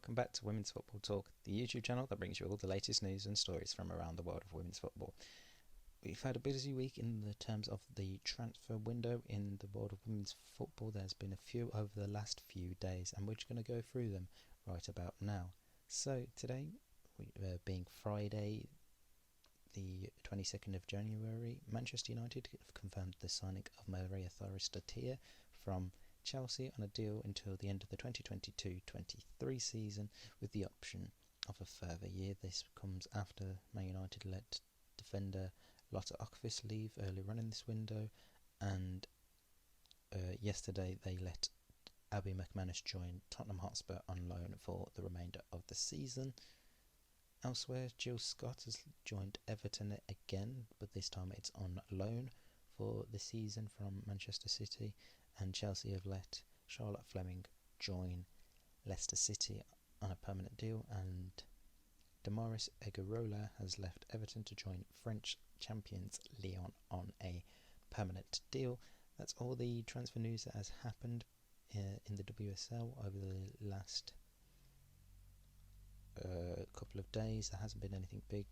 welcome back to Women's Football Talk, the YouTube channel that brings you all the latest news and stories from around the world of women's football. We've had a busy week in the terms of the transfer window in the world of women's football. There's been a few over the last few days, and we're just going to go through them right about now. So today, being Friday, the 22nd of January, Manchester United have confirmed the signing of Maria Thorez from Chelsea on a deal until the end of the 2022-23 season with the option of a further year. This comes after Man United let defender Lotta Okvis leave earlier on in this window, and yesterday they let Abby McManus join Tottenham Hotspur on loan for the remainder of the season. Elsewhere, Jill Scott has joined Everton again, but this time it's on loan for the season from Manchester City, and Chelsea have let Charlotte Fleming join Leicester City on a permanent deal, and Damaris Egarola has left Everton to join French champions Lyon on a permanent deal. That's all the transfer news that has happened in the WSL over the last couple of days. There hasn't been anything big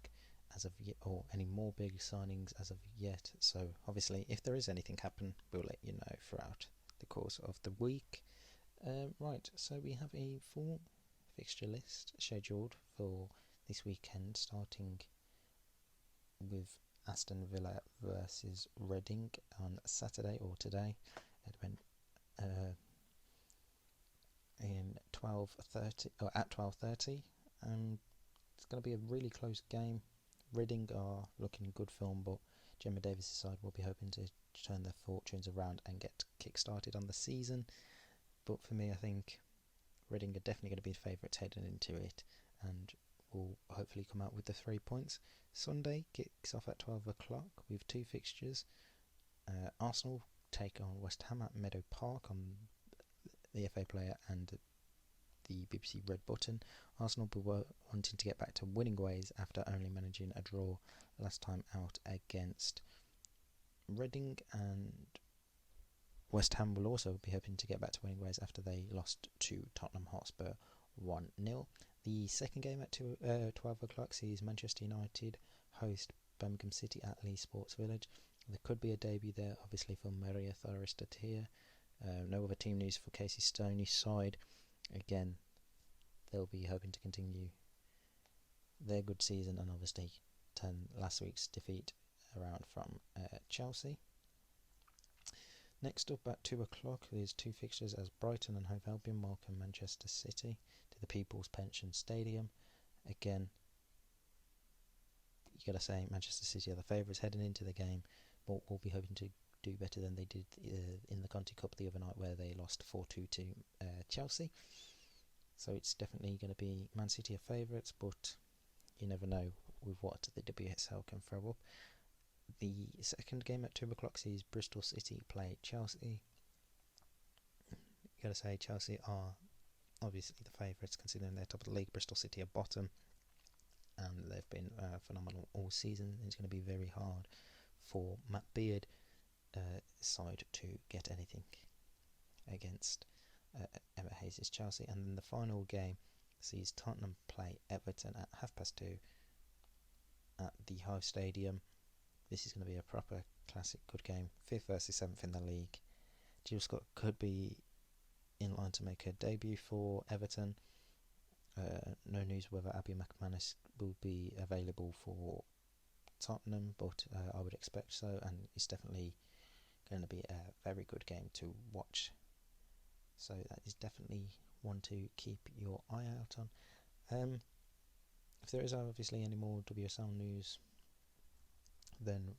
as of yet, or any more big signings as of yet, so obviously if there is anything happen, we'll let you know throughout the course of the week. Right, so we have a full fixture list scheduled for this weekend, starting with Aston Villa versus Reading on Saturday, or today. It went in 12:30 or at 12:30. It's going to be a really close game. Reading are looking in good form, but Gemma Davis' side will be hoping to turn their fortunes around and get kick-started on the season. But for me, I think Reading are definitely going to be favourites heading into it, and will hopefully come out with the 3 points. Sunday kicks off at 12 o'clock with two fixtures. Arsenal take on West Ham at Meadow Park on the FA Player and the BBC Red Button. Arsenal were wanting to get back to winning ways after only managing a draw last time out against Reading, and West Ham will also be hoping to get back to winning ways after they lost to Tottenham Hotspur 1-0. The second game at 12 o'clock sees Manchester United host Birmingham City at Leigh Sports Village. There could be a debut there, obviously, for Maria Thorez. No other team news for Casey Stoney's side. Again, they'll be hoping to continue their good season and obviously turn last week's defeat around from Chelsea. Next up at 2 o'clock, there's two fixtures as Brighton and Hove Albion welcome Manchester City to the People's Pension Stadium. Again, you gotta say Manchester City are the favourites heading into the game, but will be hoping to do better than they did in the Conti Cup the other night, where they lost 4-2 to Chelsea. So it's definitely going to be Man City are favourites, but you never know with what the WSL can throw up. The second game at 2 o'clock sees Bristol City play Chelsea. You got to say Chelsea are obviously the favourites considering they're top of the league. Bristol City are bottom, and they've been phenomenal all season. It's going to be very hard for Matt Beard side to get anything against Emma Hayes' Chelsea. And then the final game sees Tottenham play Everton at 2:30 at the Hive Stadium. This is going to be a proper classic good game, 5th versus 7th in the league. Jill Scott could be in line to make her debut for Everton. No news whether Abby McManus will be available for Tottenham, but I would expect so, and it's definitely going to be a very good game to watch. So that is definitely one to keep your eye out on. If there is obviously any more WSL news, then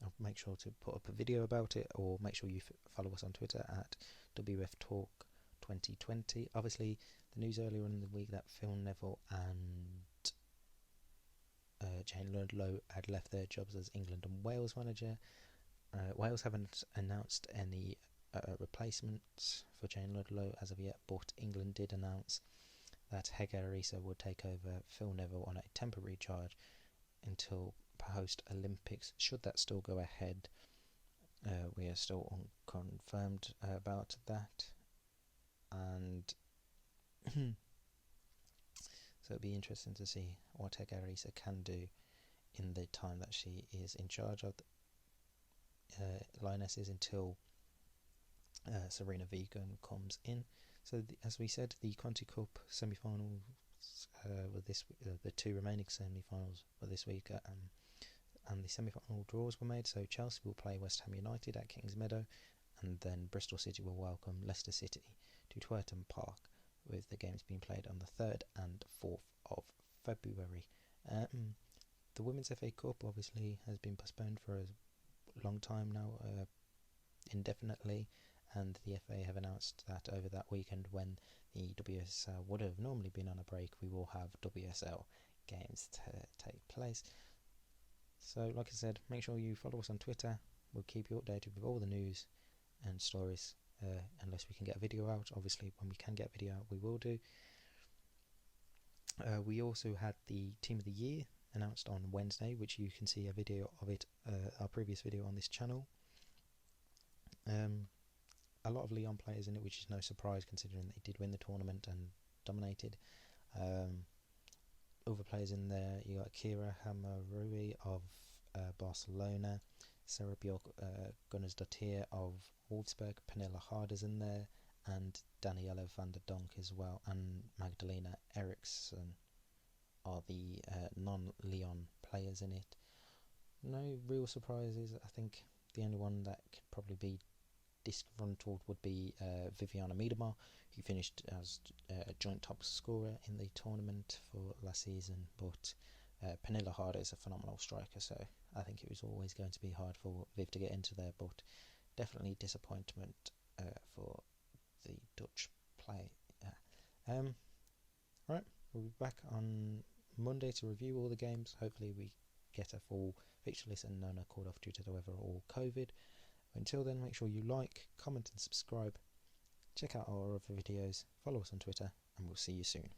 I'll make sure to put up a video about it, or make sure you follow us on Twitter at WFTalk2020. Obviously, the news earlier in the week that Phil Neville and Jane Ludlow had left their jobs as England and Wales manager. Wales haven't announced any replacements for Jane Ludlow as of yet, but England did announce that Hege Arisa would take over Phil Neville on a temporary charge until post-Olympics. Should that still go ahead, we are still unconfirmed about that, and So it'll be interesting to see what Egarisa can do in the time that she is in charge of Lionesses until Serena Vegan comes in. So as we said, the Conti Cup semi-finals were the two remaining semi-finals were this week, and the semi-final draws were made. So Chelsea will play West Ham United at Kings Meadow, and then Bristol City will welcome Leicester City to Twerton Park, with the games being played on the 3rd and 4th of February. The Women's FA Cup obviously has been postponed for a long time now, indefinitely, and the FA have announced that over that weekend, when the WSL would have normally been on a break, we will have WSL games to take place. So like I said, make sure you follow us on Twitter. We'll keep you updated with all the news and stories, unless we can get a video out. Obviously when we can get video out, we will do. We also had the Team of the Year announced on Wednesday, which you can see a video of it, our previous video on this channel. A lot of Lyon players in it, which is no surprise considering they did win the tournament and dominated. Other players in there, you got Kira Hamarui of Barcelona, Sarah Bjork Gunnarsdottir of Wolfsburg, Pernilla Harder's in there, and Daniela van der Donk as well, and Magdalena Eriksson are the non-Lyon players in it. No real surprises. I think the only one that could probably be disgruntled would be Viviana Miedema, who finished as a joint top scorer in the tournament for last season, but Pernilla Harder is a phenomenal striker, so I think it was always going to be hard for Viv to get into there, but definitely disappointment for the Dutch play. Right, we'll be back on Monday to review all the games. Hopefully we get a full fixture list and none are called off due to the weather or COVID. Until then, make sure you like, comment and subscribe. Check out our other videos, follow us on Twitter, and we'll see you soon.